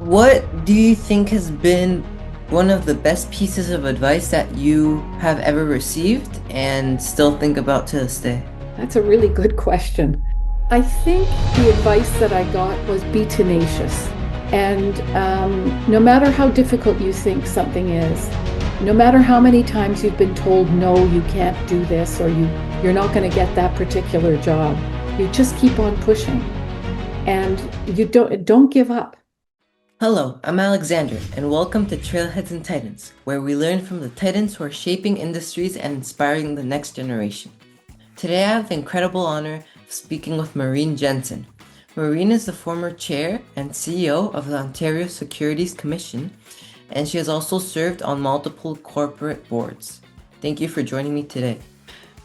What do you think has been one of the best pieces of advice that you have ever received and still think about to this day? That's a really good question. I think the advice that I got was be tenacious. And no matter how difficult you think something is, no matter how many times you've been told, no, you can't do this, or you're not going to get that particular job, you just keep on pushing and you don't give up. Hello, I'm Alexander, and welcome to Trailheads and Titans, where we learn from the titans who are shaping industries and inspiring the next generation. Today I have the incredible honor of speaking with Maureen Jensen. Maureen is the former chair and CEO of the Ontario Securities Commission, and she has also served on multiple corporate boards. Thank you for joining me today.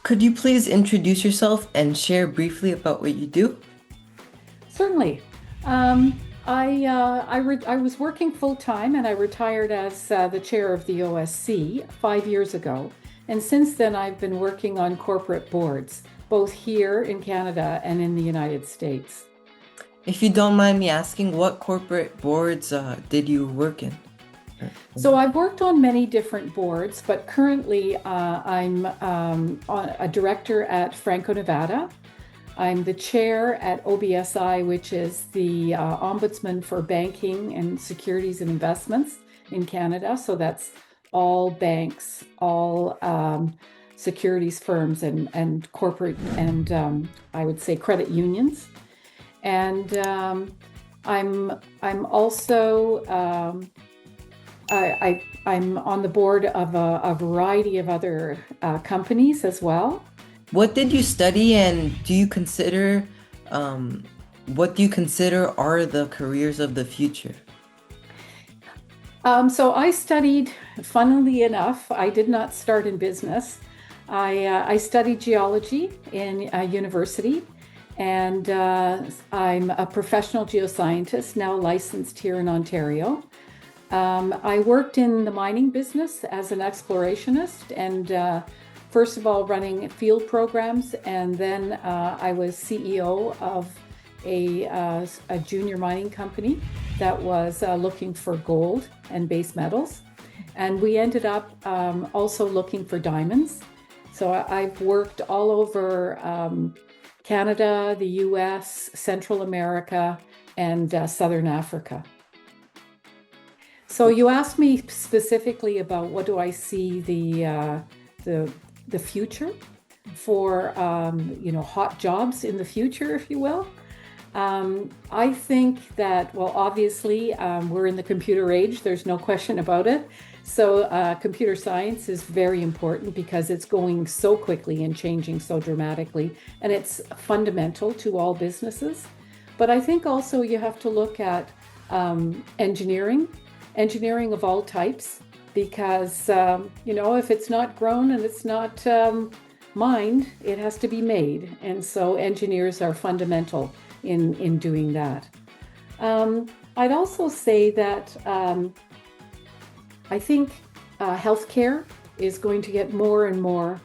Could you please introduce yourself and share briefly about what you do? Certainly. I was working full time and I retired as the chair of the OSC 5 years ago. And since then, I've been working on corporate boards, both here in Canada and in the United States. If you don't mind me asking, what corporate boards did you work in? So I've worked on many different boards, but currently I'm a director at Franco, Nevada. I'm the chair at OBSI, which is the Ombudsman for Banking and Securities and Investments in Canada. So that's all banks, all securities firms and corporate and I would say credit unions. And I'm also I'm on the board of a variety of other companies as well. What did you study, and what do you consider are the careers of the future? So I studied, funnily enough, I did not start in business. I studied geology in university, and I'm a professional geoscientist, now licensed here in Ontario. I worked in the mining business as an explorationist and first of all running field programs, and then I was CEO of a junior mining company that was looking for gold and base metals. And we ended up also looking for diamonds. So I've worked all over Canada, the US, Central America, and Southern Africa. So you asked me specifically about what do I see the future for hot jobs in the future, if you will. I think that, well, obviously we're in the computer age. There's no question about it. So computer science is very important because it's going so quickly and changing so dramatically, and it's fundamental to all businesses. But I think also you have to look at engineering of all types, because if it's not grown and it's not mined, it has to be made. And so engineers are fundamental in doing that. I'd also say that I think healthcare is going to get more and more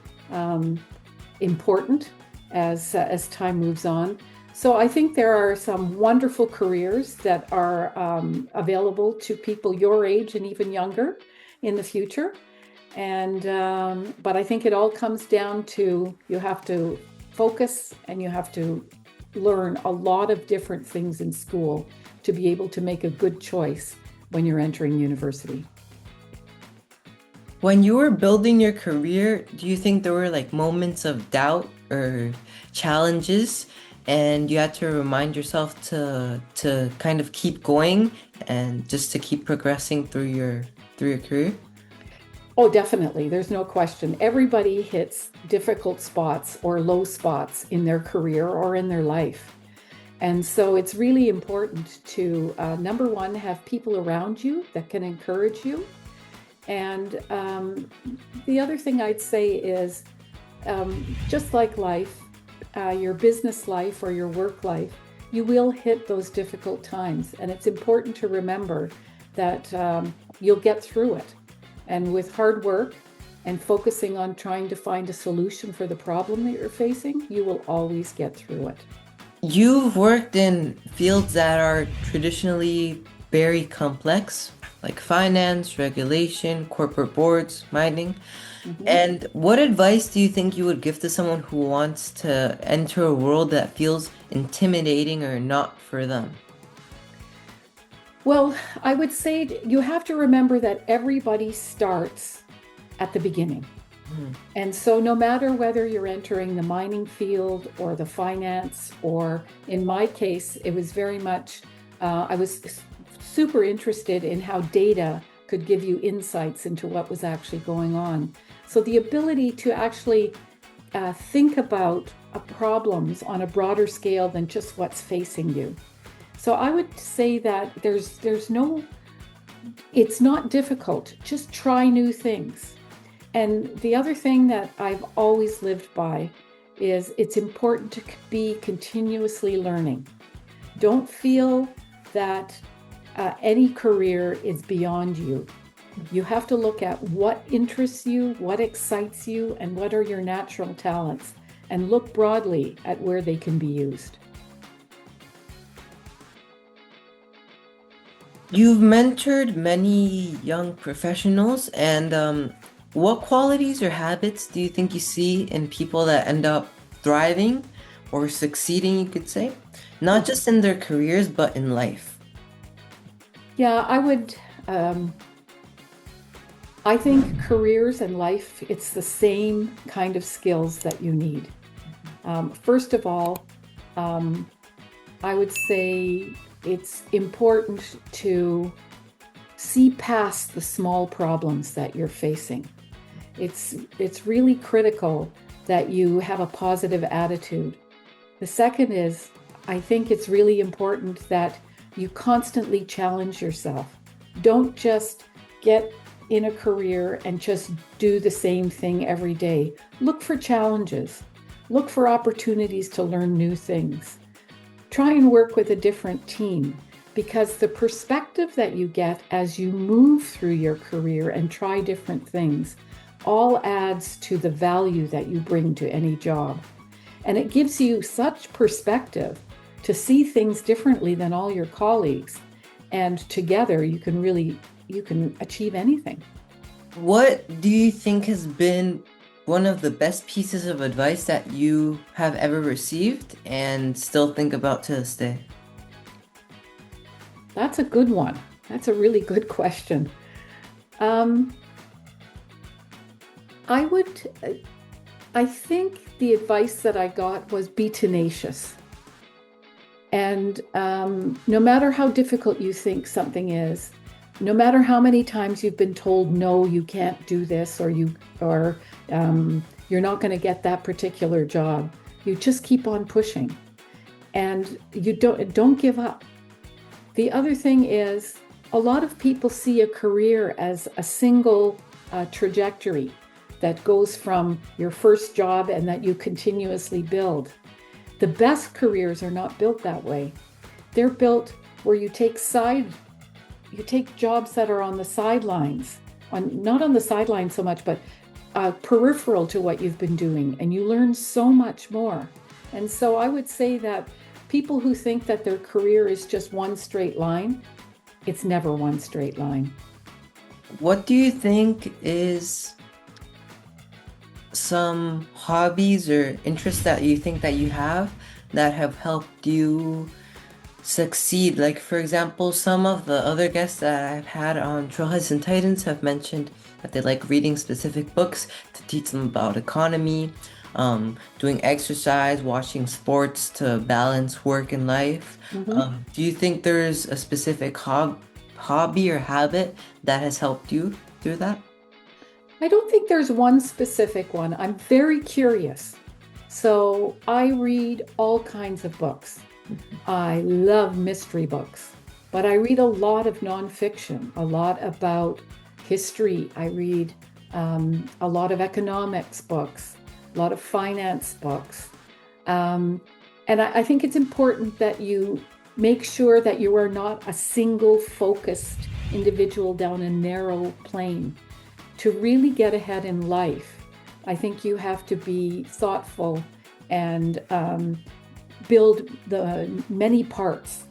important as time moves on. So I think there are some wonderful careers that are available to people your age and even younger in the future. And but I think it all comes down to you have to focus and you have to learn a lot of different things in school to be able to make a good choice when you're entering university. When you were building your career, do you think there were like moments of doubt or challenges, and you had to remind yourself to kind of keep going and just to keep progressing through your career? Oh, definitely. There's no question. Everybody hits difficult spots or low spots in their career or in their life. And so it's really important to, number one, have people around you that can encourage you. And the other thing I'd say is just like life, your business life or your work life, you will hit those difficult times. And it's important to remember that you'll get through it. And with hard work and focusing on trying to find a solution for the problem that you're facing, you will always get through it. You've worked in fields that are traditionally very complex, like finance, regulation, corporate boards, mining. Mhm. And what advice do you think you would give to someone who wants to enter a world that feels intimidating or not for them? Well, I would say you have to remember that everybody starts at the beginning. Hmm. And so, no matter whether you're entering the mining field or the finance, or in my case, it was very much, I was super interested in how data could give you insights into what was actually going on. So, the ability to actually think about problems on a broader scale than just what's facing you. So, I would say that there's no, it's not difficult. Just try new things. And the other thing that I've always lived by is it's important to be continuously learning. Don't feel that any career is beyond you. You have to look at what interests you, what excites you, and what are your natural talents, and look broadly at where they can be used. You've mentored many young professionals, and what qualities or habits do you think you see in people that end up thriving or succeeding, you could say, not just in their careers, but in life? Yeah, I think careers and life, it's the same kind of skills that you need. First of all, um, I would say it's important to see past the small problems that you're facing. It's really critical that you have a positive attitude. The second is, I think it's really important that you constantly challenge yourself. Don't just get in a career and just do the same thing every day. Look for challenges. Look for opportunities to learn new things. Try and work with a different team, because the perspective that you get as you move through your career and try different things all adds to the value that you bring to any job. And it gives you such perspective to see things differently than all your colleagues. And together you can achieve anything. What do you think has been one of the best pieces of advice that you have ever received and still think about to this day? That's a good one. That's a really good question. Um, I would, I think the advice that I got was be tenacious. And no matter how difficult you think something is, no matter how many times you've been told, no, you can't do this, or you're not going to get that particular job, you just keep on pushing, and you don't give up. The other thing is, a lot of people see a career as a single trajectory that goes from your first job and that you continuously build. The best careers are not built that way. They're built where you take jobs that are on the sidelines, not on the sidelines so much, but peripheral to what you've been doing, and you learn so much more. And so I would say that people who think that their career is just one straight line, it's never one straight line. What do you think is some hobbies or interests that you think that you have that have helped you succeed? Like, for example, some of the other guests that I've had on Trailheads and Titans have mentioned that they like reading specific books to teach them about economy, doing exercise, watching sports to balance work and life. Mhm. Do you think there's a specific hobby or habit that has helped you through that? I don't think there's one specific one. I'm very curious. So I read all kinds of books. I love mystery books, but I read a lot of nonfiction, a lot about history. I read a lot of economics books, a lot of finance books. Um, and I think it's important that you make sure that you are not a single focused individual down a narrow plane. To really get ahead in life, I think you have to be thoughtful and build the many parts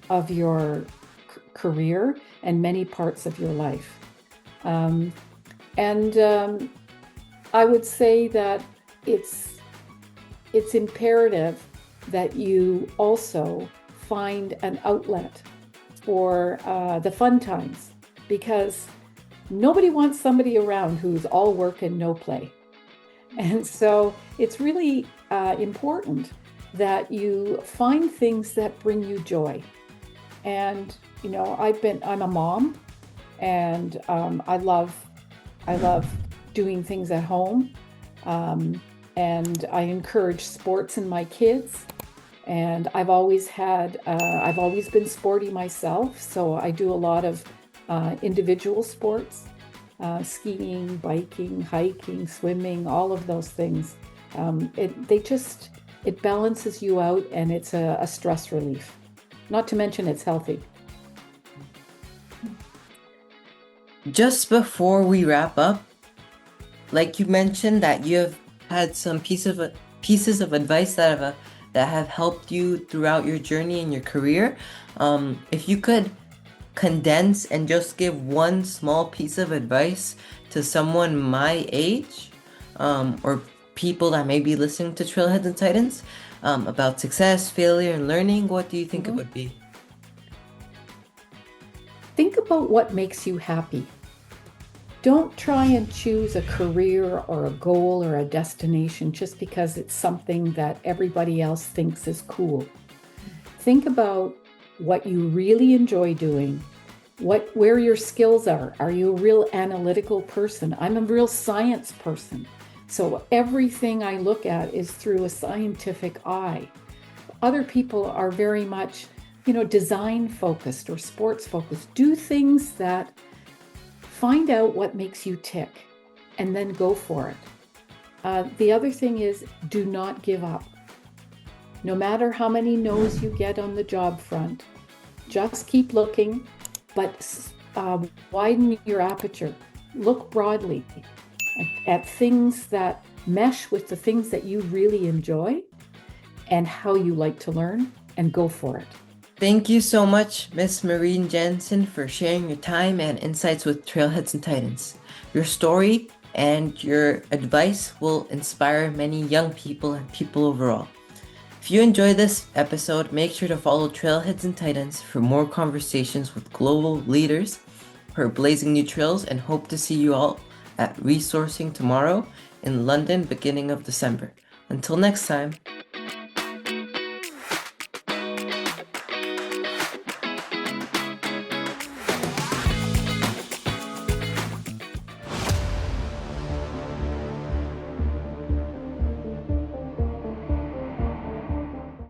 of your career and many parts of your life. And I would say that it's imperative that you also find an outlet for the fun times, because nobody wants somebody around who's all work and no play. And so it's really important that you find things that bring you joy. And I'm a mom, and I love doing things at home, and I encourage sports in my kids. And I've always been sporty myself, so I do a lot of individual sports, skiing, biking, hiking, swimming, all of those things. It balances you out, and it's a stress relief. Not to mention it's healthy. Just before we wrap up, like you mentioned that you have had some pieces of advice that have helped you throughout your journey in your career. If you could condense and just give one small piece of advice to someone my age, or people that may be listening to Trailheads and Titans, about success, failure, and learning, what do you think it would be? Think about what makes you happy. Don't try and choose a career or a goal or a destination just because it's something that everybody else thinks is cool. Think about what you really enjoy doing, where your skills are. Are you a real analytical person? I'm a real science person. So everything I look at is through a scientific eye. Other people are very much, design focused or sports focused. Do things that find out what makes you tick and then go for it. The other thing is, do not give up. No matter how many no's you get on the job front, just keep looking, but widen your aperture. Look broadly at things that mesh with the things that you really enjoy and how you like to learn, and go for it. Thank you so much, Miss Maureen Jensen, for sharing your time and insights with Trailheads and Titans. Your story and your advice will inspire many young people and people overall. If you enjoyed this episode, make sure to follow Trailheads and Titans for more conversations with global leaders who are blazing new trails, and hope to see you all at Resourcing tomorrow in London, beginning of December. Until next time.